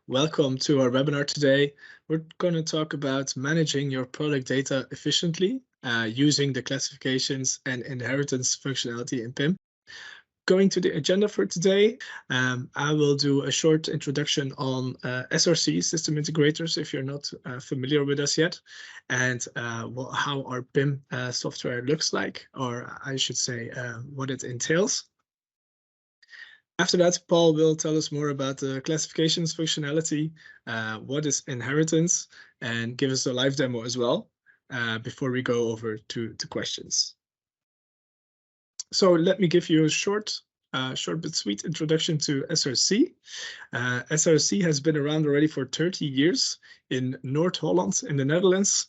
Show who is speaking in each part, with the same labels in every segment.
Speaker 1: Welcome to our webinar today. We're going to talk about managing your product data efficiently using the classifications and inheritance functionality in PIM. Going to the agenda for today, I will do a short introduction on SRC, system integrators, if you're not familiar with us yet, and how our PIM software looks like, or I should say what it entails. After that, Paul will tell us more about the classifications functionality, what is inheritance, and give us a live demo as well before we go over to questions. So let me give you a short but sweet introduction to SRC. SRC has been around already for 30 years in North Holland in the Netherlands.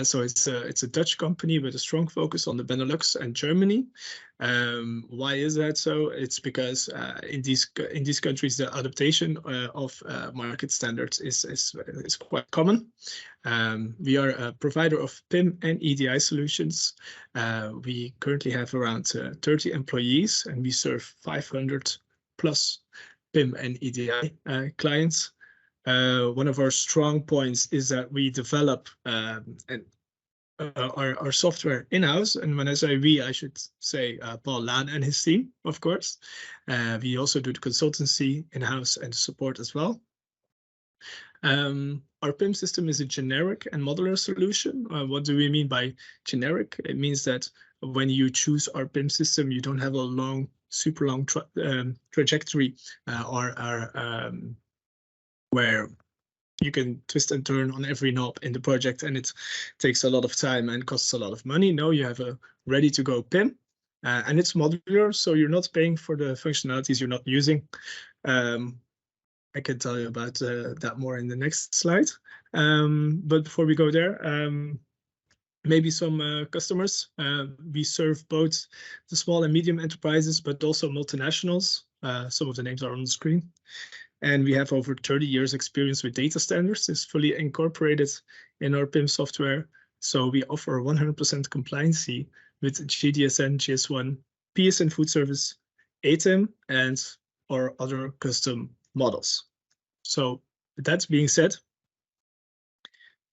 Speaker 1: So it's a Dutch company with a strong focus on the Benelux and Germany. Why is that so? It's because in these countries the adaptation of market standards is quite common. We are a provider of PIM and EDI solutions. We currently have around 30 employees, and we serve 500 plus PIM and EDI clients. One of our strong points is that we develop our software in-house, and when I say we, I should say Paul Laan and his team, of course. We also do the consultancy in-house and support as well. Our PIM system is a generic and modular solution. What do we mean by generic? It means that when you choose our PIM system, you don't have a super long trajectory where you can twist and turn on every knob in the project, and it takes a lot of time and costs a lot of money. No, you have a ready-to-go PIM, and it's modular, so you're not paying for the functionalities you're not using. I can tell you about that more in the next slide. But before we go there, maybe some customers. We serve both the small and medium enterprises, but also multinationals. Some of the names are on the screen. And we have over 30 years experience with data standards. It's fully incorporated in our PIM software. So we offer 100% compliancy with GDSN, GS1, PSN food service, ATIM, and our other custom models. So with that being said,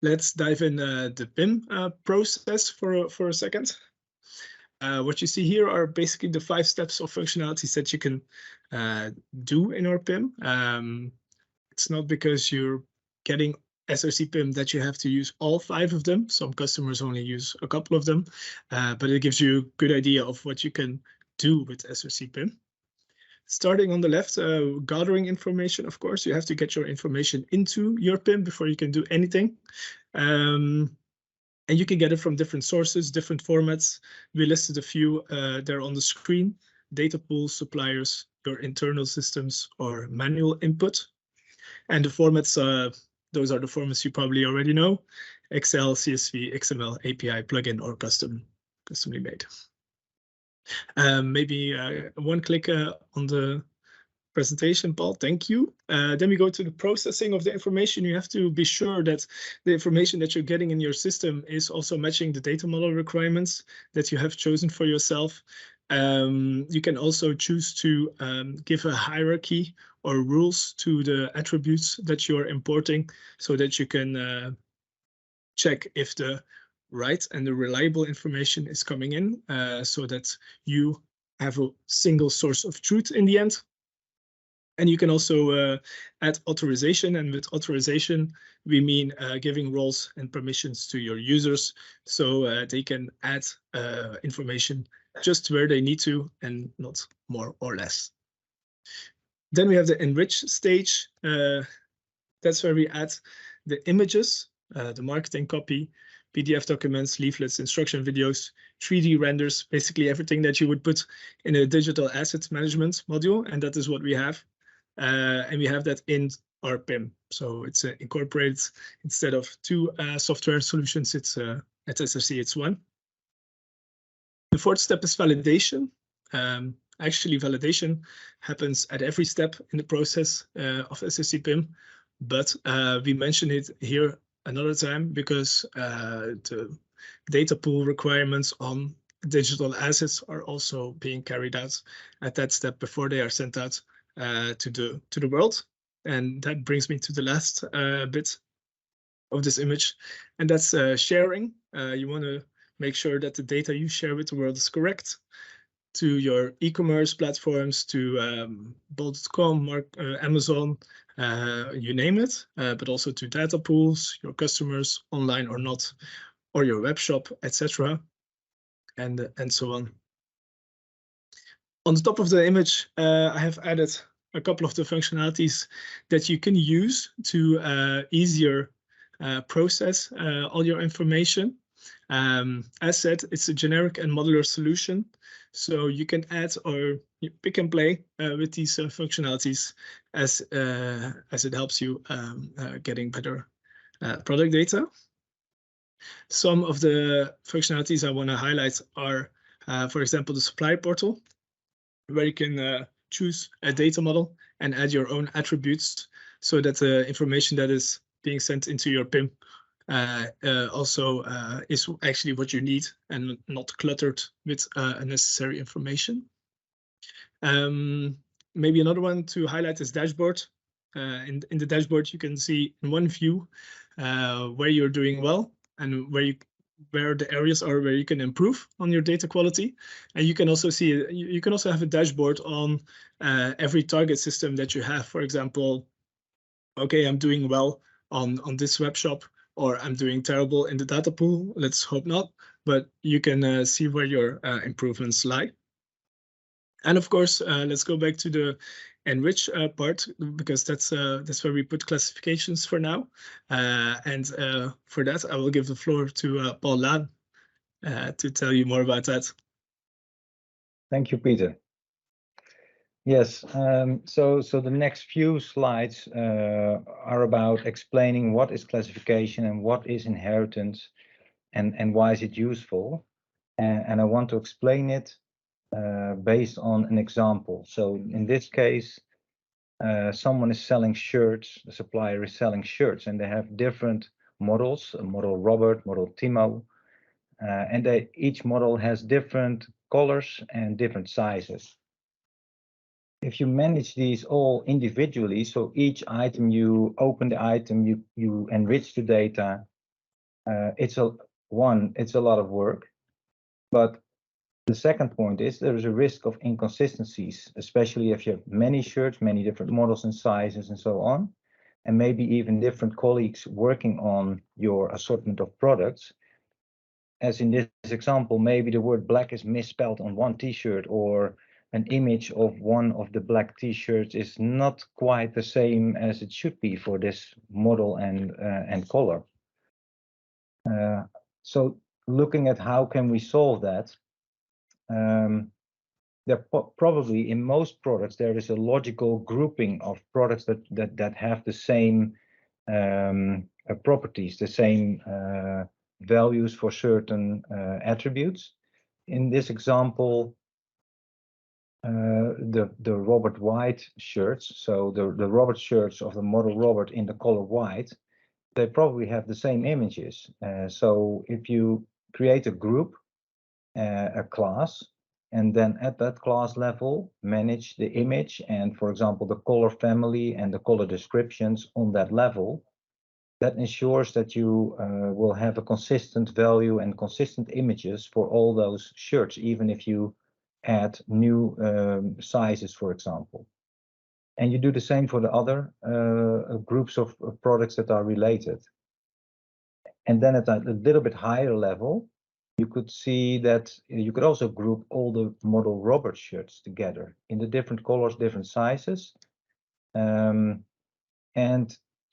Speaker 1: let's dive in the PIM process for a second. What you see here are basically the 5 steps of functionalities that you can do in our PIM. It's not because you're getting SRC PIM that you have to use all 5 of them. Some customers only use a couple of them, but it gives you a good idea of what you can do with SRC PIM. Starting on the left, gathering information, of course, you have to get your information into your PIM before you can do anything. And you can get it from different sources, different formats. We listed a few there on the screen: data pools, suppliers, your internal systems, or manual input. And the formats, those are the formats you probably already know: Excel, CSV, XML, API, plugin, or customly made. Maybe one click on the presentation, Paul, thank you. Then we go to the processing of the information. You have to be sure that the information that you're getting in your system is also matching the data model requirements that you have chosen for yourself. You can also choose to give a hierarchy or rules to the attributes that you're importing so that you can check if the right and the reliable information is coming in so that you have a single source of truth in the end. And you can also add authorization, and with authorization, we mean giving roles and permissions to your users so they can add information just where they need to and not more or less. Then we have the enrich stage. That's where we add the images, the marketing copy, PDF documents, leaflets, instruction videos, 3D renders, basically everything that you would put in a digital asset management module, and that is what we have. And we have that in our PIM. So it's incorporated. Instead of 2 software solutions, it's at SRC, it's 1. The 4th step is validation. Actually, validation happens at every step in the process of SRC PIM, but we mention it here another time because the data pool requirements on digital assets are also being carried out at that step before they are sent out to the world. And that brings me to the last bit of this image, and that's sharing. You want to make sure that the data you share with the world is correct, to your e-commerce platforms, to bol.com, Amazon, you name it, but also to data pools, your customers, online or not, or your web shop, etc., and so on. On the top of the image, I have added a couple of the functionalities that you can use to easier process all your information. As said, it's a generic and modular solution, so you can add or pick and play with these functionalities as it helps you getting better product data. Some of the functionalities I want to highlight are, for example, the supply portal, where you can choose a data model and add your own attributes so that the information that is being sent into your PIM also is actually what you need and not cluttered with unnecessary information. Maybe another one to highlight is dashboard. In the dashboard, you can see in one view where you're doing well and where the areas are where you can improve on your data quality. And you can also see, you can also have a dashboard on every target system that you have. For example, okay, I'm doing well on this web shop, or I'm doing terrible in the data pool. Let's hope not, but you can see where your improvements lie. And of course, let's go back to the enrich part, because that's where we put classifications for now. And for that, I will give the floor to Paul Laan to tell you more about that.
Speaker 2: Thank you, Peter. Yes, so the next few slides are about explaining what is classification and what is inheritance and why is it useful. And I want to explain it based on an example. So in this case, someone is selling shirts, the supplier is selling shirts, and they have different models, model Robert, model Timo, and each model has different colors and different sizes. If you manage these all individually, so each item you open the item, you enrich the data, it's a lot of work. But the second point is there is a risk of inconsistencies, especially if you have many shirts, many different models and sizes and so on, and maybe even different colleagues working on your assortment of products. As in this example, maybe the word black is misspelled on one t-shirt, or an image of one of the black t-shirts is not quite the same as it should be for this model and color. So looking at how can we solve that, there probably in most products there is a logical grouping of products that have the same properties, the same values for certain attributes. In this example, the Robert White shirts, so the Robert shirts of the model Robert in the color white, they probably have the same images. So if you create a group, a class, and then at that class level manage the image and, for example, the color family and the color descriptions on that level, that ensures that you will have a consistent value and consistent images for all those shirts, even if you add new sizes, for example. And you do the same for the other groups of products that are related. And then at a little bit higher level, you could see that you could also group all the model Robert shirts together in the different colors, different sizes. And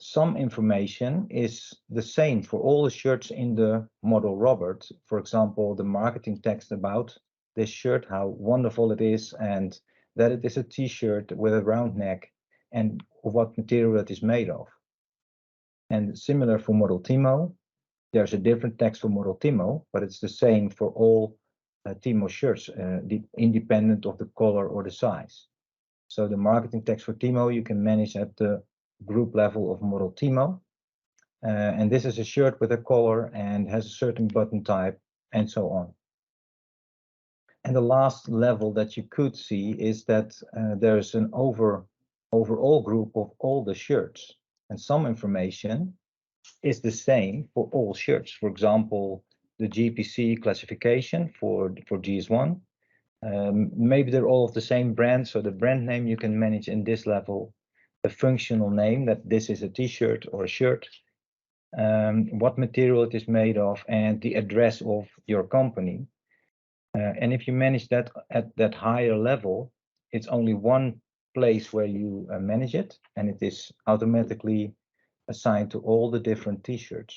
Speaker 2: some information is the same for all the shirts in the model Robert. For example, the marketing text about this shirt, how wonderful it is, and that it is a t-shirt with a round neck, and what material it is made of. And similar for model Timo, there's a different text for model Timo, but it's the same for all Timo shirts, independent of the color or the size. So the marketing text for Timo you can manage at the group level of model Timo. And this is a shirt with a color and has a certain button type and so on. And the last level that you could see is that there's an overall group of all the shirts. And some information is the same for all shirts. For example, the GPC classification for GS1. Maybe they're all of the same brand, so the brand name you can manage in this level, the functional name that this is a t-shirt or a shirt, what material it is made of, and the address of your company. And if you manage that at that higher level, it's only one place where you manage it, and it is automatically assigned to all the different t-shirts.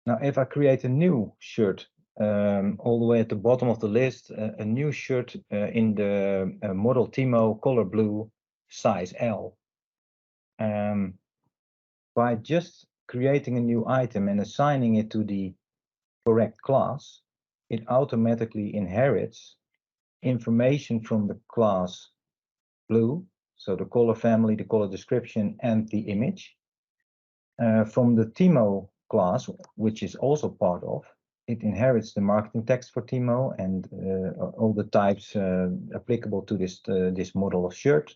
Speaker 2: Now, if I create a new shirt, all the way at the bottom of the list, a new shirt in the model Timo color blue size L. By just creating a new item and assigning it to the correct class, it automatically inherits information from the class blue, so the color family, the color description, and the image. From the Timo class, which is also part of, it inherits the marketing text for Timo and all the types applicable to this model of shirt,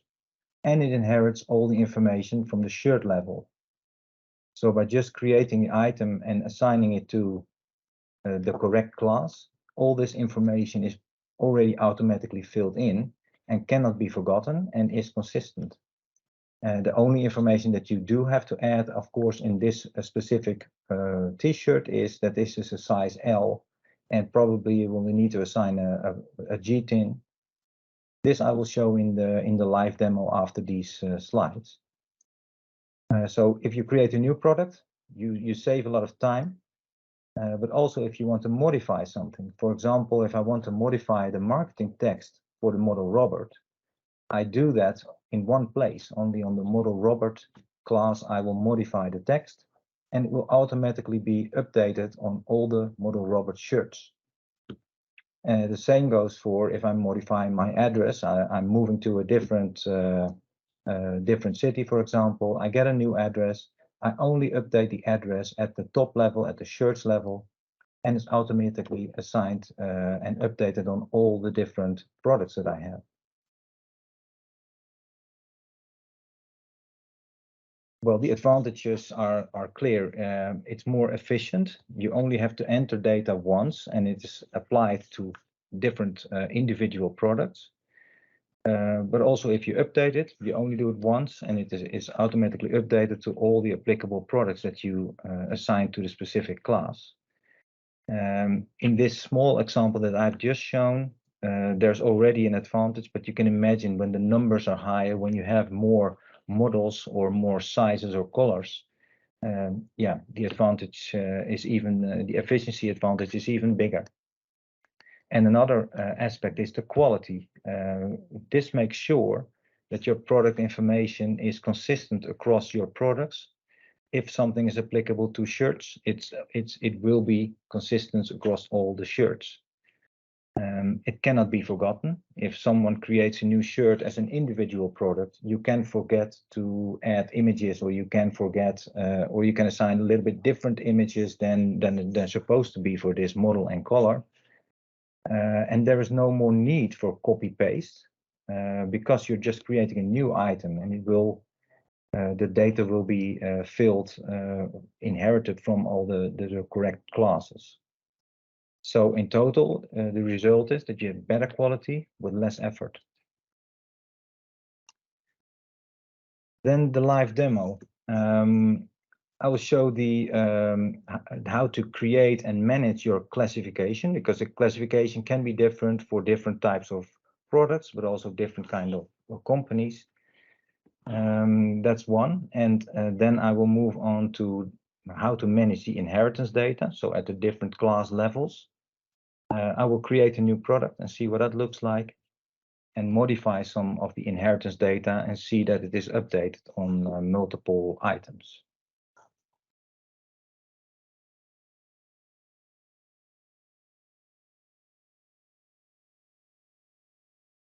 Speaker 2: and it inherits all the information from the shirt level. So by just creating the item and assigning it to the correct class, all this information is already automatically filled in and cannot be forgotten and is consistent. The only information that you do have to add, of course, in this specific t-shirt is that this is a size L, and probably you will need to assign a G-tin. This I will show in the live demo after these slides. So if you create a new product, you save a lot of time, but also if you want to modify something. For example, if I want to modify the marketing text for the model Robert, I do that in one place. Only on the model Robert class, I will modify the text, and it will automatically be updated on all the model Robert shirts. The same goes for if I'm modifying my address. I'm moving to a different city, for example. I get a new address. I only update the address at the top level, at the shirts level, and it's automatically assigned and updated on all the different products that I have. Well, the advantages are clear. It's more efficient. You only have to enter data once, and it is applied to different individual products. But also, if you update it, you only do it once, and it is automatically updated to all the applicable products that you assign to the specific class. In this small example that I've just shown, there's already an advantage, but you can imagine when the numbers are higher, when you have more models or more sizes or colors, yeah, the advantage is even, the efficiency advantage is even bigger. And another aspect is the quality. This makes sure that your product information is consistent across your products. If something is applicable to shirts, it will be consistent across all the shirts. It cannot be forgotten. If someone creates a new shirt as an individual product, you can forget to add images, or you can forget, or you can assign a little bit different images than they're supposed to be for this model and color. And there is no more need for copy paste because you're just creating a new item, and it will the data will be filled, inherited from all the correct classes. So in total, the result is that you have better quality with less effort. Then the live demo. I will show the how to create and manage your classification, because the classification can be different for different types of products, but also different kind of companies. That's one. And then I will move on to how to manage the inheritance data. So at the different class levels, I will create a new product and see what that looks like, and modify some of the inheritance data and see that it is updated on multiple items.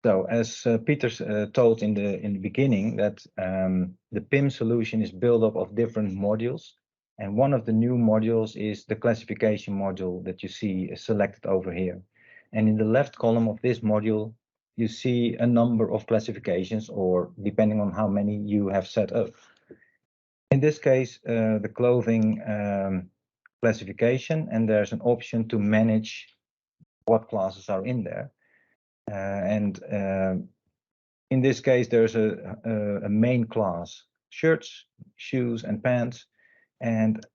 Speaker 2: So as Peter told in the beginning, that the PIM solution is built up of different modules, and one of the new modules is the classification module that you see selected over here. And in the left column of this module you see a number of classifications, or depending on how many you have set up. In this case, the clothing classification, and there's an option to manage what classes are in there. In this case, there's a main class, shirts, shoes, and pants. And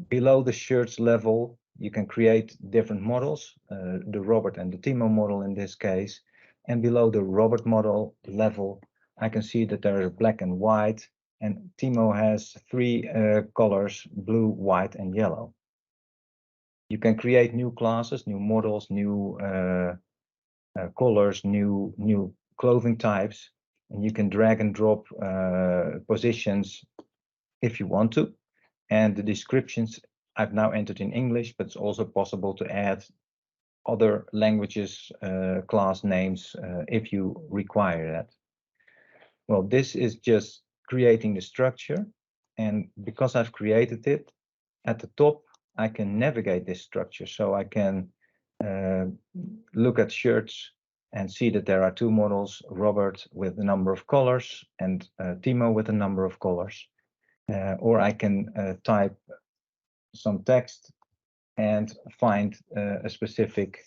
Speaker 2: below the shirts level, you can create different models, the Robert and the Timo model in this case. And below the Robert model level, I can see that there is black and white, and Timo has three colors, blue, white, and yellow. You can create new classes, new models, new colors, new clothing types, and you can drag and drop positions if you want to. And the descriptions I've now entered in English, but it's also possible to add other languages, class names, if you require that. Well, this is just creating the structure. And because I've created it, at the top, I can navigate this structure. So I can look at shirts and see that there are two models, Robert with a number of colors and Timo with a number of colors. Or I can type some text and find a specific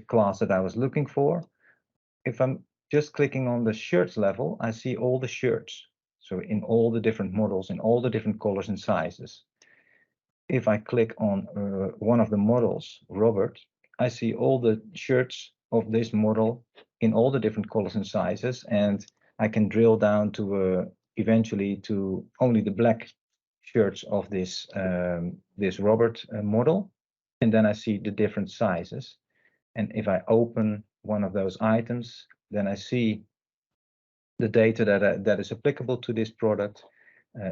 Speaker 2: class that I was looking for. If I'm just clicking on the shirts level, I see all the shirts. So in all the different models, in all the different colors and sizes. If I click on one of the models, Robert, I see all the shirts of this model in all the different colors and sizes, and I can drill down to eventually to only the black shirts of this this Robert model, and then I see the different sizes. And if I open one of those items, then I see the data that is applicable to this product,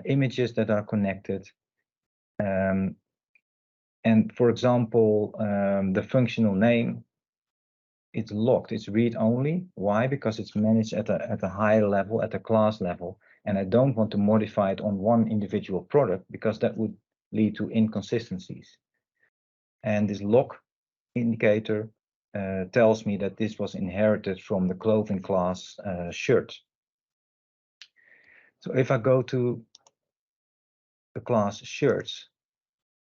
Speaker 2: images that are connected. And for example, the functional name, it's locked, it's read only. Why? Because it's managed at a higher level, at a class level. And I don't want to modify it on one individual product because that would lead to inconsistencies. And this lock indicator tells me that this was inherited from the clothing class shirt. So if I go to the class shirts,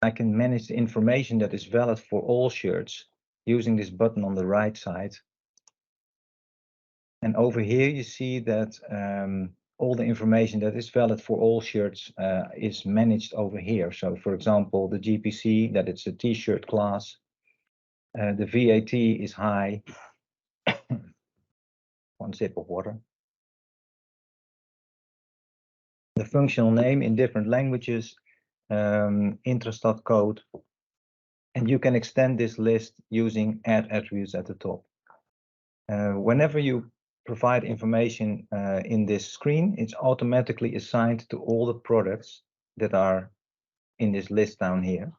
Speaker 2: I can manage the information that is valid for all shirts using this button on the right side. And over here you see that all the information that is valid for all shirts is managed over here. So for example, the GPC, that it's a t-shirt class. The VAT is high. One sip of water. The functional name in different languages, Intrastat code. And you can extend this list using add attributes at the top. Whenever you provide information in this screen, it's automatically assigned to all the products that are in this list down here.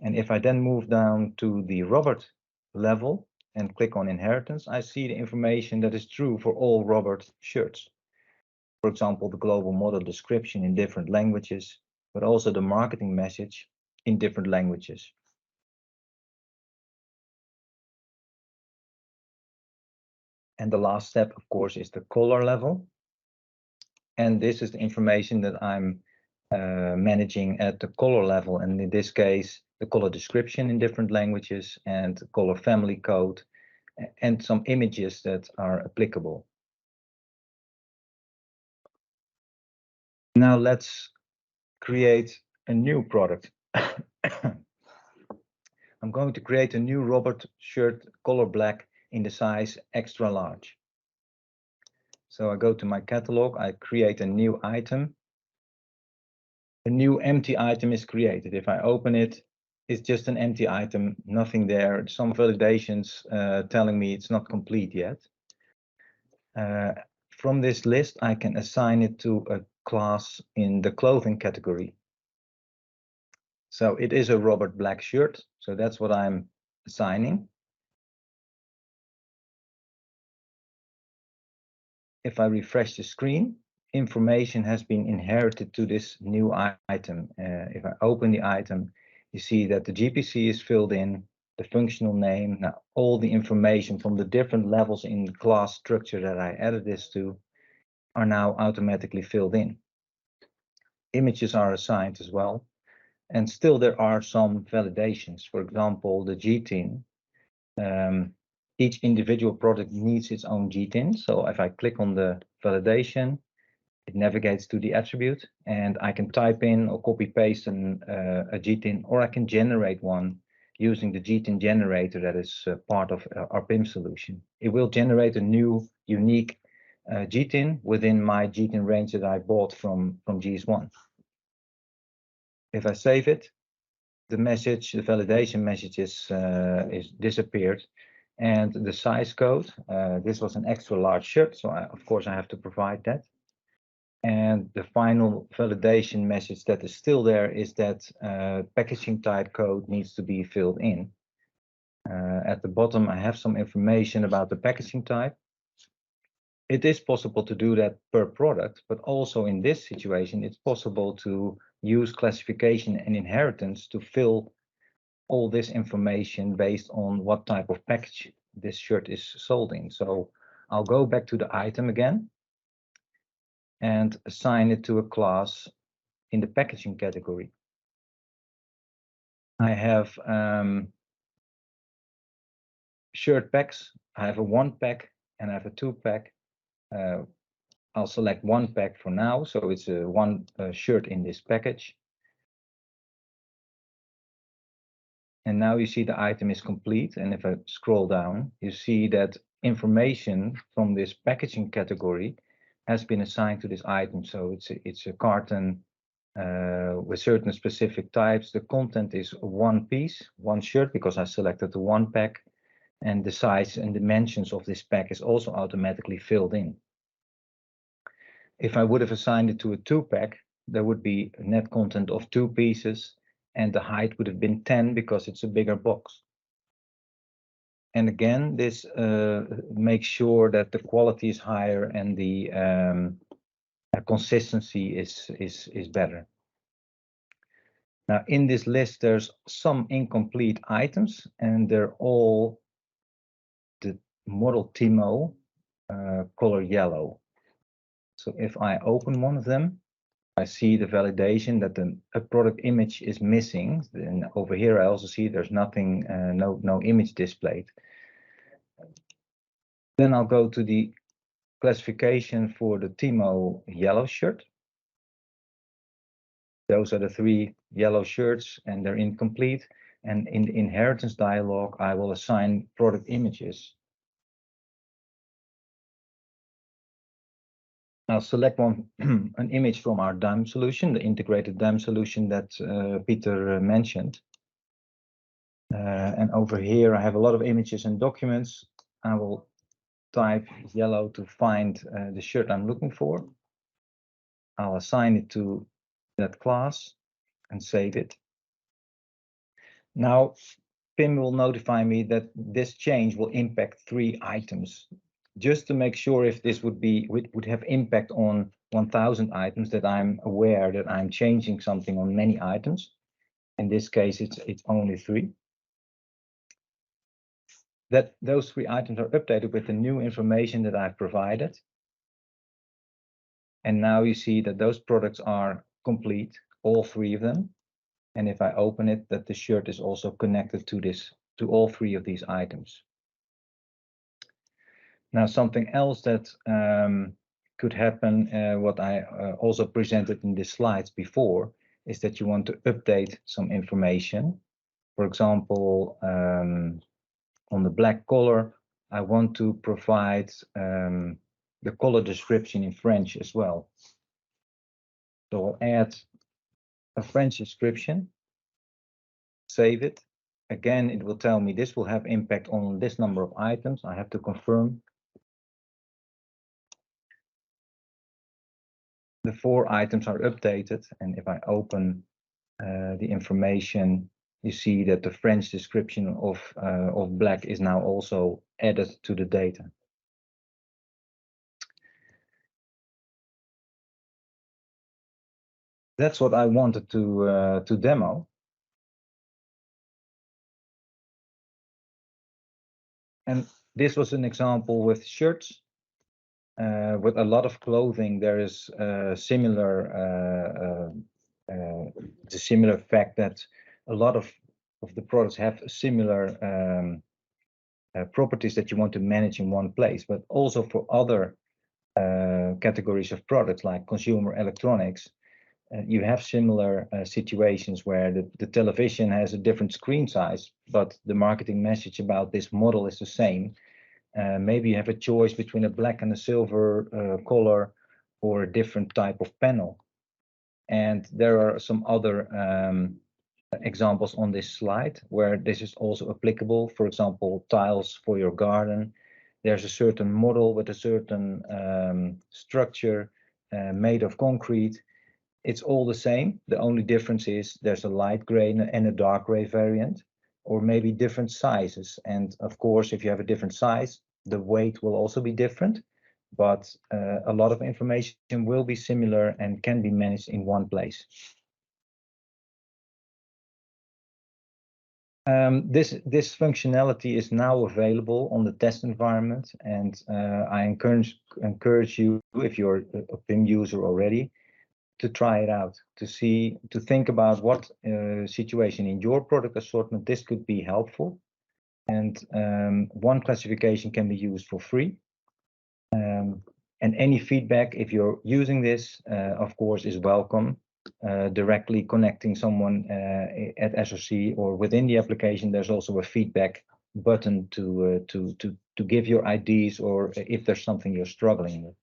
Speaker 2: And if I then move down to the Robert level and click on inheritance, I see the information that is true for all Robert shirts. For example, the global model description in different languages, but also the marketing message in different languages. And the last step, of course, is the color level. And this is the information that I'm managing at the color level. And in this case, the color description in different languages and color family code and some images that are applicable. Now let's create a new product. I'm going to create a new Robert shirt, color black, in the size extra large. So I go to my catalog, I create a new item. A new empty item is created. If I open it, it's just an empty item, nothing there. Some validations telling me it's not complete yet. From this list, I can assign it to a class in the clothing category. So it is a Robert black shirt, so that's what I'm assigning. If I refresh the screen, information has been inherited to this new item. If I open the item, you see that the GPC is filled in, the functional name. Now, all the information from the different levels in the class structure that I added this to are now automatically filled in. Images are assigned as well. And still there are some validations. For example, the GTIN. Each individual product needs its own GTIN. So if I click on the validation, it navigates to the attribute, and I can type in or copy paste a GTIN, or I can generate one using the GTIN generator that is part of our PIM solution. It will generate a new unique GTIN within my GTIN range that I bought from GS1. If I save it, the validation message is disappeared, and the size code. This was an extra large shirt, so of course I have to provide that. And the final validation message that is still there is that packaging type code needs to be filled in. At the bottom, I have some information about the packaging type. It is possible to do that per product, but also in this situation, it's possible to use classification and inheritance to fill all this information based on what type of package this shirt is sold in. So I'll go back to the item again and assign it to a class in the packaging category. I have shirt packs. I have a 1-pack and I have a 2-pack. I'll select 1-pack for now, so it's a one shirt in this package. And now you see the item is complete, and if I scroll down, you see that information from this packaging category has been assigned to this item. So it's a carton with certain specific types. The content is one piece, one shirt, because I selected the 1-pack, and the size and dimensions of this pack is also automatically filled in. If I would have assigned it to a 2-pack, there would be a net content of 2 pieces, and the height would have been 10 because it's a bigger box. And again, this makes sure that the quality is higher and the consistency is better. Now, in this list, there's some incomplete items, and they're all the model Timo color yellow. So if I open one of them, I see the validation that a product image is missing. Then over here, I also see there's nothing, no image displayed. Then I'll go to the classification for the Timo yellow shirt. Those are the 3 yellow shirts, and they're incomplete. And in the inheritance dialog, I will assign product images. I'll select an image from our DAM solution, the integrated DAM solution that Peter mentioned. And over here, I have a lot of images and documents. I will type yellow to find the shirt I'm looking for. I'll assign it to that class and save it. Now, PIM will notify me that this change will impact 3 items. Just to make sure if this would have impact on 1,000 items, that I'm aware that I'm changing something on many items. In this case, it's only 3. That those 3 items are updated with the new information that I've provided. And now you see that those products are complete, all 3 of them. And if I open it, that the shirt is also connected to all 3 of these items. Now, something else that could happen, what I also presented in the slides before, is that you want to update some information. For example, on the black color, I want to provide the color description in French as well. So I'll add a French description, save it. Again, it will tell me this will have impact on this number of items. I have to confirm. The 4 items are updated, and if I open the information, you see that the French description of black is now also added to the data. That's what I wanted to demo. And this was an example with shirts. With a lot of clothing, there is the similar fact that a lot of the products have similar properties that you want to manage in one place, but also for other categories of products like consumer electronics, you have similar situations where the television has a different screen size, but the marketing message about this model is the same. Maybe you have a choice between a black and a silver color or a different type of panel. And there are some other examples on this slide where this is also applicable. For example, tiles for your garden. There's a certain model with a certain structure made of concrete. It's all the same. The only difference is there's a light gray and a dark gray variant, or maybe different sizes. And of course, if you have a different size, the weight will also be different, but a lot of information will be similar and can be managed in one place. This functionality is now available on the test environment, and I encourage you, if you're a PIM user already, to try it out, to think about what situation in your product assortment this could be helpful. And one classification can be used for free. And any feedback, if you're using this, of course, is welcome. Directly connecting someone at SRC or within the application, there's also a feedback button to give your ideas or if there's something you're struggling with.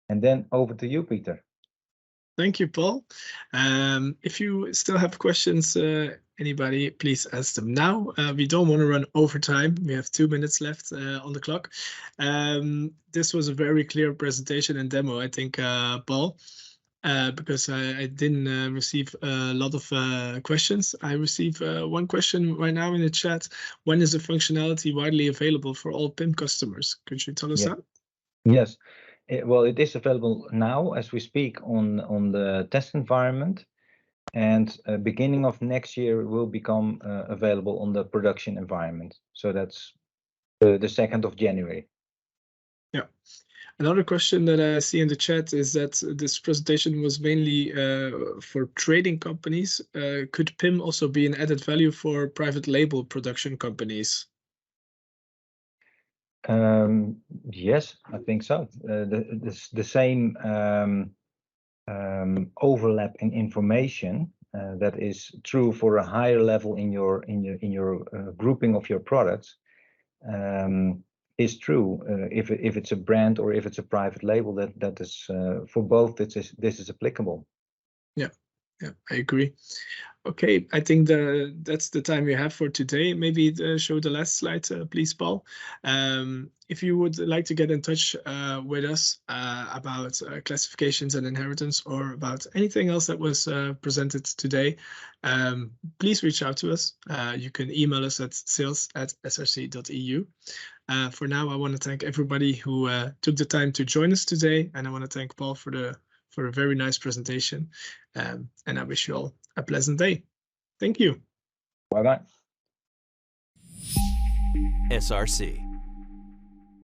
Speaker 2: And then over to you, Peter.
Speaker 1: Thank you, Paul. If you still have questions, anybody, please ask them now. We don't want to run over time. We have 2 minutes left on the clock. This was a very clear presentation and demo, I think, Paul, because I didn't receive a lot of questions. I received one question right now in the chat. When is the functionality widely available for all PIM customers? Could you tell us that?
Speaker 2: Yes. Well, it is available now as we speak on the test environment, and beginning of next year it will become available on the production environment. So that's the 2nd of January.
Speaker 1: Yeah. Another question that I see in the chat is that this presentation was mainly for trading companies. Could PIM also be an added value for private label production companies?
Speaker 2: Yes, I think so. The same overlap in information that is true for a higher level in your grouping of your products is true if it's a brand or if it's a private label. That is for both. This is applicable. Yeah,
Speaker 1: I agree. Okay, I think that's the time we have for today. Maybe show the last slide, please, Paul. If you would like to get in touch with us about classifications and inheritance, or about anything else that was presented today, please reach out to us. You can email us at sales@src.eu. For now, I want to thank everybody who took the time to join us today, and I want to thank Paul for a very nice presentation. And I wish you all a pleasant day. Thank you.
Speaker 2: Bye-bye.
Speaker 3: SRC.